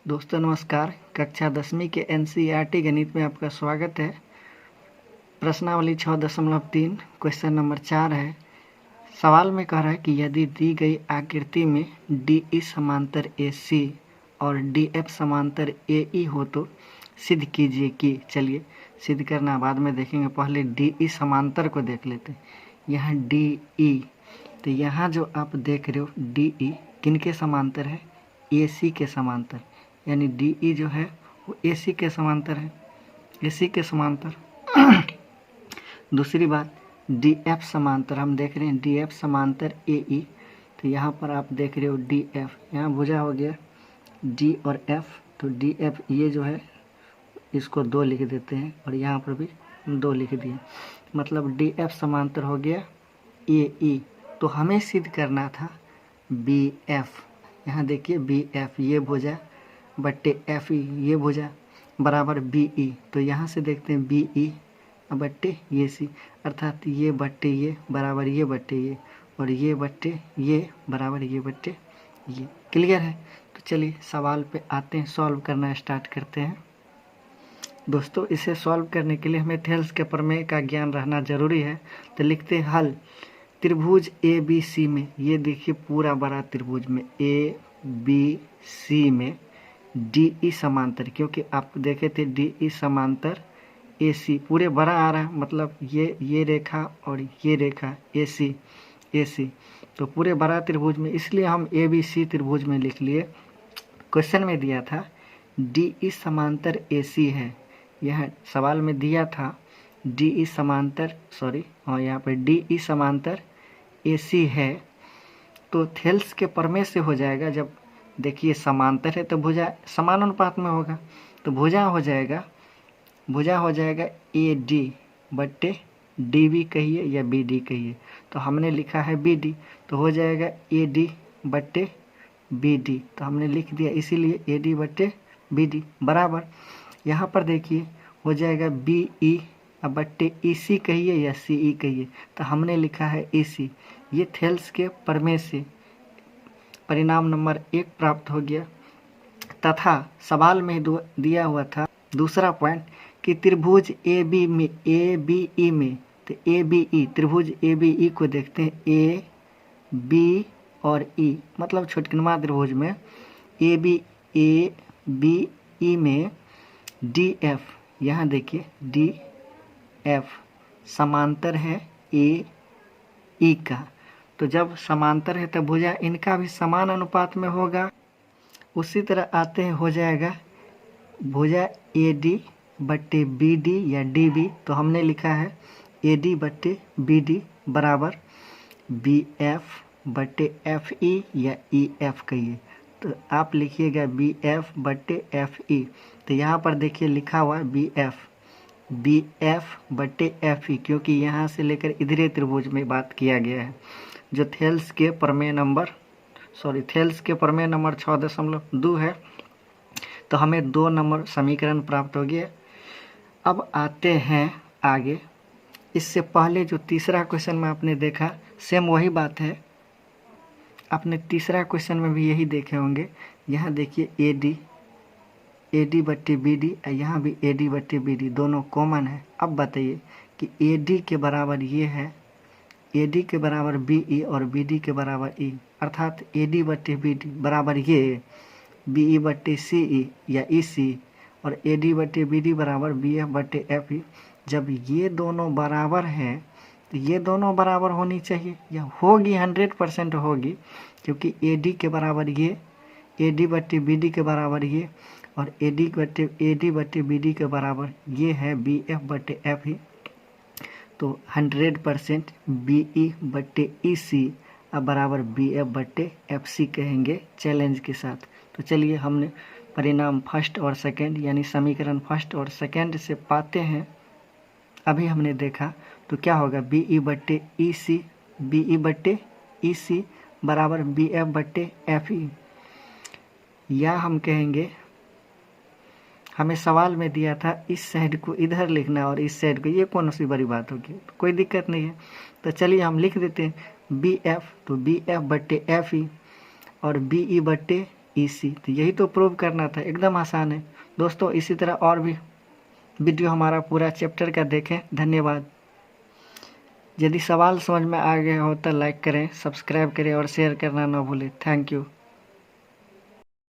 दोस्तों नमस्कार। कक्षा 10वीं के एनसीईआरटी गणित में आपका स्वागत है। प्रश्नावली 6.3 क्वेश्चन नंबर 4 है। सवाल में कह रहा है कि यदि दी गई आकृति में DE समांतर AC और DF समांतर AE हो तो सिद्ध कीजिए कि। चलिए सिद्ध करना बाद में देखेंगे, पहले DE समांतर को देख लेते हैं। यहाँ DE, तो यहाँ जो आप देख रहे हो DE किनके समांतर है? AC के समांतर, यानी DE जो है वो AC के समांतर है, AC के समांतर। दूसरी बात DF समांतर, हम देख रहे हैं DF समांतर AE, तो यहाँ पर आप देख रहे हो DF, यहाँ भुजा हो गया D और F, तो DF ये जो है इसको 2 लिख देते हैं और यहाँ पर भी 2 लिख दिए, मतलब DF समांतर हो गया AE। तो हमें सिद्ध करना था BF, यहाँ देखिए BF ये भुजा बट्टे FE ये भुजा बराबर BE, तो यहाँ से देखते हैं BE बट्टे ये AC, अर्थात ये बट्टे ये बराबर ये बट्टे ये और ये बट्टे ये बराबर ये बट्टे ये। क्लियर है? तो चलिए सवाल पे आते हैं, सॉल्व करना स्टार्ट करते हैं। दोस्तों इसे सॉल्व करने के लिए हमें थेल्स के प्रमेय का ज्ञान रहना जरूरी है। तो लिखते हैं हल। त्रिभुज ABC में, ये देखिए पूरा बड़ा त्रिभुज में ABC में DE समांतर, क्योंकि आप देखे थे DE समांतर AC पूरे बड़ा आ रहा है, मतलब ये रेखा और ये रेखा AC, तो पूरे बड़ा त्रिभुज में, इसलिए हम ABC त्रिभुज में लिख लिए। क्वेश्चन में दिया था DE समांतर AC है, यह सवाल में दिया था DE समांतर यहाँ पर DE समांतर AC है, तो थेल्स के प्रमेय से हो जाएगा। जब देखिए समांतर है तो भुजा समान अनुपात में होगा, तो भुजा हो जाएगा AD बट्टे DB कहिए या BD कहिए, तो हमने लिखा है BD, तो हो जाएगा AD बट्टे BD, तो हमने लिख दिया इसीलिए AD बट्टे BD बराबर, यहाँ पर देखिए हो जाएगा BE बट्टे EC कहिए या CE कहिए, तो हमने लिखा है EC। ये थेल्स के प्रमेय से परिणाम नंबर 1 प्राप्त हो गया। तथा सवाल में दिया हुआ था दूसरा पॉइंट कि त्रिभुज ABE में, तो ABE त्रिभुज ABE को देखते हैं, A B और E, मतलब छोटकनमा त्रिभुज में ABE में DF, यहाँ देखिए DF समांतर है AE का, तो जब समांतर है तो भुजा इनका भी समान अनुपात में होगा। उसी तरह आते हैं, हो जाएगा भुजा AD बट्टे BD या DB, तो हमने लिखा है AD बट्टे BD बराबर BF बट्टे FE या EF कहिए, तो आप लिखिएगा BF बट्टे FE, तो यहाँ पर देखिए लिखा हुआ है BF बट्टे FE, क्योंकि यहाँ से लेकर इधरे त्रिभुज में बात किया गया है। जो थेल्स के प्रमेय नंबर 6.2 है, तो हमें 2 नंबर समीकरण प्राप्त हो गया। अब आते हैं आगे। इससे पहले जो तीसरा क्वेश्चन में आपने देखा, सेम वही बात है, आपने तीसरा क्वेश्चन में भी यही देखे होंगे। यहाँ देखिए AD बट्टे BD, यहाँ भी AD बट्टे BD दोनों कॉमन है। अब बताइए कि AD के बराबर ये है, AD के बराबर BE और BD के बराबर E, अर्थात AD बट्टे BD बराबर ये BE बट्टे CE या EC और AD बट्टे BD बराबर BF बट्टे FE। जब ये दोनों बराबर हैं तो ये दोनों बराबर होनी चाहिए, या होगी, 100% होगी, क्योंकि AD के बराबर ये, AD बट्टे BD के बराबर ये और AD बट्टे BD के बराबर ये है BF बट्टे FE, तो 100% BE बट्टे EC अब बराबर BF बट्टे FC कहेंगे चैलेंज के साथ। तो चलिए हमने परिणाम फर्स्ट और सेकंड, यानी समीकरण फर्स्ट और सेकंड से पाते हैं। अभी हमने देखा तो क्या होगा, BE बट्टे EC बराबर BF बट्टे FE, या हम कहेंगे हमें सवाल में दिया था इस साइड को इधर लिखना और इस साइड को, ये कौन सी बड़ी बात होगी, कोई दिक्कत नहीं है। तो चलिए हम लिख देते हैं BF, तो BF बट्टे FE और BE बट्टे DEC। तो यही तो प्रूव करना था, एकदम आसान है दोस्तों। इसी तरह और भी वीडियो हमारा पूरा चैप्टर का देखें। धन्यवाद। यदि सवाल समझ में आ गया हो तो लाइक करें, सब्सक्राइब करें और शेयर करना ना भूलें। Thank you.